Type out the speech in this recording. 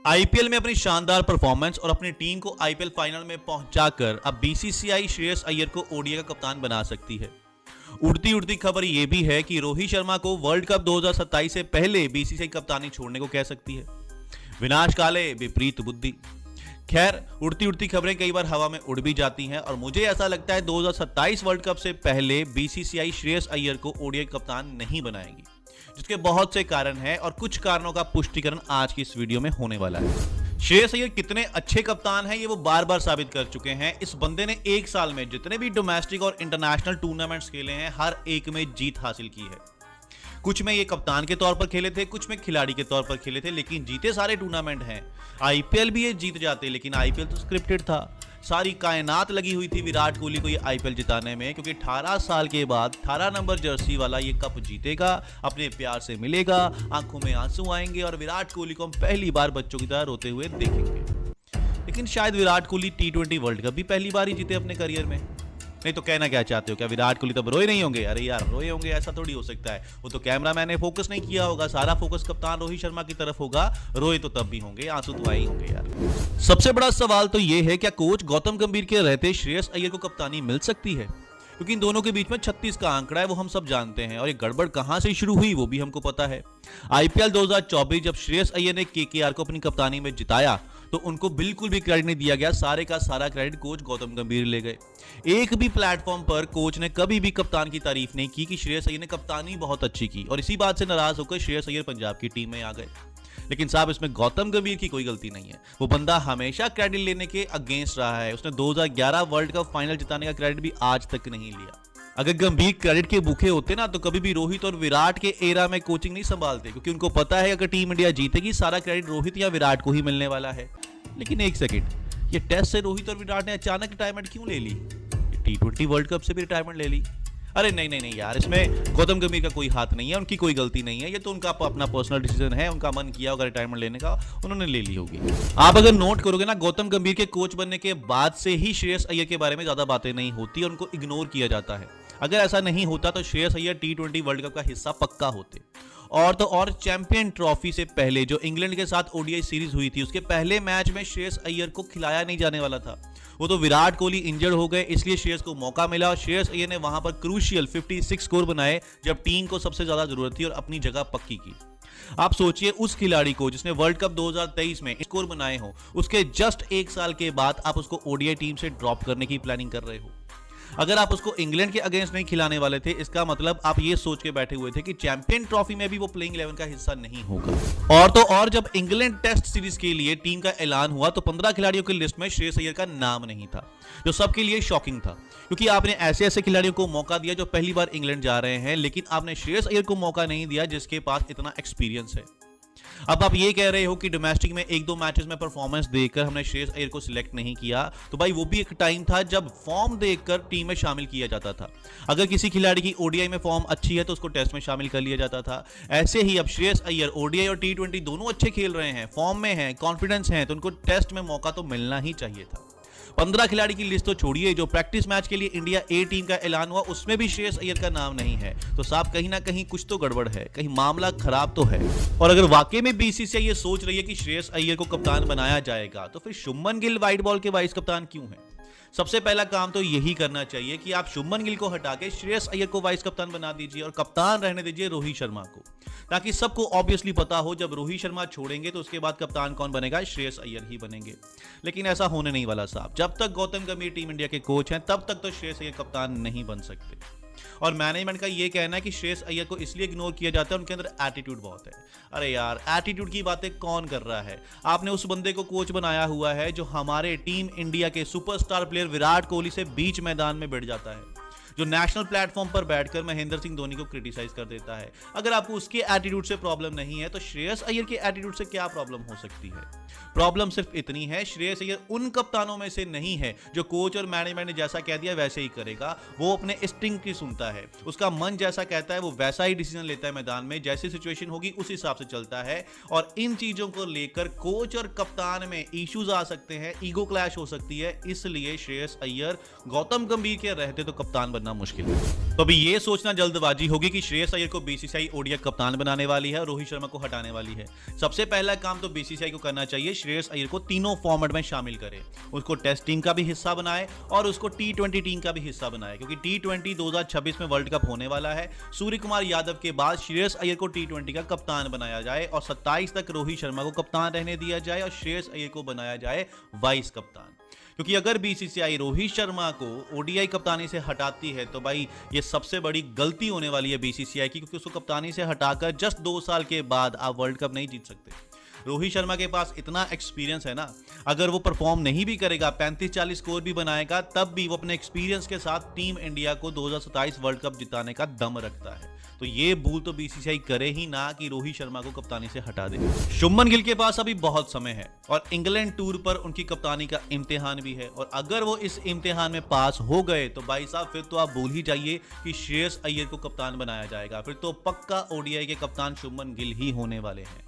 IPL में अपनी शानदार परफॉर्मेंस और अपनी टीम को आईपीएल फाइनल में पहुंचाकर अब बीसीसीआई श्रेयस अय्यर को ओडीआई का कप्तान बना सकती है। उड़ती उड़ती खबर यह भी है कि रोहित शर्मा को वर्ल्ड कप 2027 से पहले बीसीसीआई कप्तानी छोड़ने को कह सकती है। विनाश काले विपरीत बुद्धि। खैर, उड़ती उड़ती खबरें कई बार हवा में उड़ भी जाती हैं और मुझे ऐसा लगता है 2027 वर्ल्ड कप से पहले बीसीसीआई श्रेयस अय्यर को ओडीआई कप्तान नहीं बनाएगी, जिसके बहुत से कारण हैं और कुछ कारणों का पुष्टिकरण आज की इस वीडियो में होने वाला है। श्रेयस अय्यर कितने अच्छे कप्तान हैं ये वो बार बार साबित कर चुके हैं। इस बंदे ने एक साल में जितने भी डोमेस्टिक और इंटरनेशनल टूर्नामेंट्स खेले हैं हर एक में जीत हासिल की है। कुछ में ये कप्तान के तौर पर खेले थे, कुछ में खिलाड़ी के तौर पर खेले थे, लेकिन जीते सारे टूर्नामेंट हैं। आईपीएल भी ये जीत जाते, लेकिन आईपीएल तो स्क्रिप्टेड था। सारी कायनात लगी हुई थी विराट कोहली को ये आईपीएल जिताने में, क्योंकि 18 साल के बाद 18 नंबर जर्सी वाला ये कप जीतेगा, अपने प्यार से मिलेगा, आंखों में आंसू आएंगे और विराट कोहली को हम पहली बार बच्चों की तरह रोते हुए देखेंगे। लेकिन शायद Virat Kohli T20 world cup भी पहली बार ही जीते अपने करियर में। नहीं तो कहना क्या चाहते हो, क्या विराट कोहली तब रोए नहीं होंगे? अरे यार, रोए होंगे ऐसा थोड़ी हो सकता है। वो तो कैमरामैन ने फोकस नहीं किया होगा, सारा फोकस कप्तान रोहित शर्मा की तरफ होगा। रोए तो तब भी होंगे, आंसू तो आए ही होंगे यार। सबसे बड़ा सवाल तो ये है, क्या कोच गौतम गंभीर के रहते श्रेयस अय्यर को कप्तानी मिल सकती है? क्योंकि इन दोनों के बीच में 36 का आंकड़ा है, वो हम सब जानते हैं, और ये गड़बड़ कहां से शुरू हुई वो भी हमको पता है। आईपीएल 2024 जब श्रेयस अय्यर ने केकेआर को अपनी कप्तानी में जिताया तो उनको बिल्कुल भी क्रेडिट नहीं दिया गया। सारे का सारा क्रेडिट कोच गौतम गंभीर ले गए। एक भी प्लेटफॉर्म पर कोच ने कभी भी कप्तान की तारीफ नहीं की कि श्रेयस अय्यर ने कप्तानी बहुत अच्छी की, और इसी बात से नाराज होकर श्रेयस अय्यर पंजाब की टीम में आ गए। लेकिन साहब, इसमें गौतम गंभीर की कोई गलती नहीं है। वो बंदा हमेशा क्रेडिट लेने के अगेंस्ट रहा है। उसने 2011 वर्ल्ड कप फाइनल जिताने का क्रेडिट भी आज तक नहीं लिया। अगर गंभीर क्रेडिट के भूखे होते ना तो कभी भी रोहित और विराट के एरा में कोचिंग नहीं संभालते, क्योंकि उनको पता है अगर टीम इंडिया जीतेगी सारा क्रेडिट रोहित या विराट को ही मिलने वाला है। लेकिन एक सेकंड, ये टेस्ट से रोहित और विराट ने अचानक रिटायरमेंट क्यों ले ली? T20 वर्ल्ड कप से भी रिटायरमेंट ले ली? अरे नहीं नहीं नहीं यार, इसमें गौतम गंभीर का कोई हाथ नहीं है, उनकी कोई गलती नहीं है। ये तो उनका अपना पर्सनल डिसीजन है, उनका मन किया होगा रिटायरमेंट लेने का, उन्होंने ले ली होगी। आप अगर नोट करोगे ना, गौतम गंभीर के कोच बनने के बाद से ही श्रेयस अय्यर के बारे में ज्यादा बातें नहीं होती और उनको इग्नोर किया जाता है। अगर ऐसा नहीं होता तो Shreyas Iyer T20 world cup का हिस्सा पक्का होते। और तो और, चैंपियन ट्रॉफी से पहले जो इंग्लैंड के साथ ओडीआई सीरीज हुई थी, उसके पहले मैच में श्रेयस अय्यर को खिलाया नहीं जाने वाला था। वो तो विराट कोहली इंजर्ड हो गए, इसलिए श्रेयस को मौका मिला और श्रेयस अय्यर ने वहां पर क्रूशियल 56 स्कोर बनाए जब टीम को सबसे ज्यादा जरूरत थी, और अपनी जगह पक्की की। आप सोचिए, उस खिलाड़ी को जिसने वर्ल्ड कप 2023 में स्कोर बनाए हो, उसके जस्ट एक साल के बाद आप उसको ओडीआई टीम से ड्रॉप करने की प्लानिंग कर रहे हो। अगर आप उसको इंग्लैंड के अगेंस्ट नहीं खिलाने वाले थे, इसका मतलब आप ये सोच के बैठे हुए थे कि चैंपियन ट्रॉफी में भी वो प्लेइंग 11 का हिस्सा नहीं होगा। और तो और, जब इंग्लैंड टेस्ट सीरीज के लिए टीम का ऐलान हुआ तो 15 खिलाड़ियों की लिस्ट में श्रेयस अय्यर का नाम नहीं था, जो सबके लिए शॉकिंग था, क्योंकि आपने ऐसे ऐसे खिलाड़ियों को मौका दिया जो पहली बार इंग्लैंड जा रहे हैं, लेकिन आपने श्रेयस अय्यर को मौका नहीं दिया जिसके पास इतना एक्सपीरियंस है। अब आप ये कह रहे हो कि डोमेस्टिक में एक दो मैचेस में परफॉर्मेंस देखकर हमने श्रेयस अय्यर को सिलेक्ट नहीं किया, तो भाई वो भी एक टाइम था जब फॉर्म देखकर टीम में शामिल किया जाता था। अगर किसी खिलाड़ी की ओडीआई में फॉर्म अच्छी है तो उसको टेस्ट में शामिल कर लिया जाता था। ऐसे ही अब श्रेयस अय्यर ओडीआई और T20 दोनों अच्छे खेल रहे हैं, फॉर्म में हैं, कॉन्फिडेंस हैं, तो उनको टेस्ट में मौका तो मिलना ही चाहिए था। 15 खिलाड़ी की लिस्ट तो छोड़िए, जो प्रैक्टिस मैच के लिए इंडिया ए टीम का ऐलान हुआ उसमें भी श्रेयस अय्यर का नाम नहीं है। तो साहब, कहीं ना कहीं कुछ तो गड़बड़ है, कहीं मामला खराब तो है। और अगर वाकई में बीसीसीआई ये सोच रही है कि श्रेयस अय्यर को कप्तान बनाया जाएगा, तो फिर शुभमन गिल व्हाइट बॉल के वाइस कप्तान क्यों है? सबसे पहला काम तो यही करना चाहिए कि आप शुभमन गिल को हटा के श्रेयस अय्यर को वाइस कप्तान बना दीजिए और कप्तान रहने दीजिए रोहित शर्मा को, ताकि सबको ऑब्वियसली पता हो जब रोहित शर्मा छोड़ेंगे तो उसके बाद कप्तान कौन बनेगा? श्रेयस अय्यर ही बनेंगे। लेकिन ऐसा होने नहीं वाला साहब। जब तक गौतम गंभीर टीम इंडिया के कोच हैं तब तक तो श्रेयस अय्यर कप्तान नहीं बन सकते। और मैनेजमेंट का ये कहना है कि श्रेयस अय्यर को इसलिए इग्नोर किया जाता है, उनके अंदर एटीट्यूड बहुत है। अरे यार, एटीट्यूड की बातें कौन कर रहा है? आपने उस बंदे को कोच बनाया हुआ है जो हमारे टीम इंडिया के सुपरस्टार प्लेयर विराट कोहली से बीच मैदान में भिड़ जाता है, जो नेशनल प्लेटफॉर्म पर बैठकर महेंद्र सिंह धोनी को क्रिटिसाइज कर देता है। अगर आपको उसके एटीट्यूड से प्रॉब्लम नहीं है तो श्रेयस अय्यर के एटीट्यूड से क्या प्रॉब्लम हो सकती है? प्रॉब्लम सिर्फ इतनी है, श्रेयस अय्यर उन कप्तानों में से नहीं है जो कोच और मैनेजमेंट ने जैसा कह दिया वैसे ही करेगा। वो अपने इंस्टिंक्ट की सुनता है, उसका मन जैसा कहता है वो वैसा ही डिसीजन लेता है। मैदान में जैसी सिचुएशन होगी उस हिसाब से चलता है, और इन चीजों को लेकर कोच और कप्तान में इश्यूज आ सकते हैं, ईगो क्लैश हो सकती है। इसलिए श्रेयस अय्यर गौतम गंभीर के रहते तो कप्तान बनना मुश्किल है। तो अभी ये सोचना जल्दबाजी होगी कि श्रेयस अय्यर को बीसीसीआई ओडीआई कप्तान बनाने वाली है और रोहित शर्मा को हटाने वाली है। सबसे पहला काम तो बीसीसीआई को करना चाहिए, श्रेयस अय्यर को तीनों फॉर्मेट में शामिल करे, उसको टेस्ट टीम का भी हिस्सा बनाए और उसको टी20 टीम का भी हिस्सा बनाए, क्योंकि टी20 2026 में वर्ल्ड कप होने वाला है। सूर्य कुमार यादव के बाद श्रेयस अय्यर को टी20 का कप्तान बनाया जाए और 27 तक रोहित शर्मा को कप्तान रहने दिया जाए और श्रेयस अय्यर को बनाया जाए वाइस कप्तान। क्योंकि अगर बीसीसीआई रोहित शर्मा को ओडीआई कप्तानी से हटाती है तो भाई ये सबसे बड़ी गलती होने वाली है बीसीसीआई की, क्योंकि उसको कप्तानी से हटाकर जस्ट 2 साल के बाद आप वर्ल्ड कप नहीं जीत सकते। रोहित शर्मा के पास इतना एक्सपीरियंस है ना, अगर वो परफॉर्म नहीं भी करेगा, 35-40 स्कोर भी बनाएगा, तब भी वो अपने एक्सपीरियंस के साथ टीम इंडिया को 2027 वर्ल्ड कप जिताने का दम रखता है। तो ये भूल तो बीसीसीआई करे ही ना कि रोहित शर्मा को कप्तानी से हटा दे। शुभमन गिल के पास अभी बहुत समय है और इंग्लैंड टूर पर उनकी कप्तानी का इम्तिहान भी है, और अगर वो इस इम्तिहान में पास हो गए तो भाई साहब फिर तो आप भूल ही जाइए कि श्रेयस अय्यर को कप्तान बनाया जाएगा। फिर तो पक्का ओडीआई के कप्तान शुभमन गिल ही होने वाले हैं।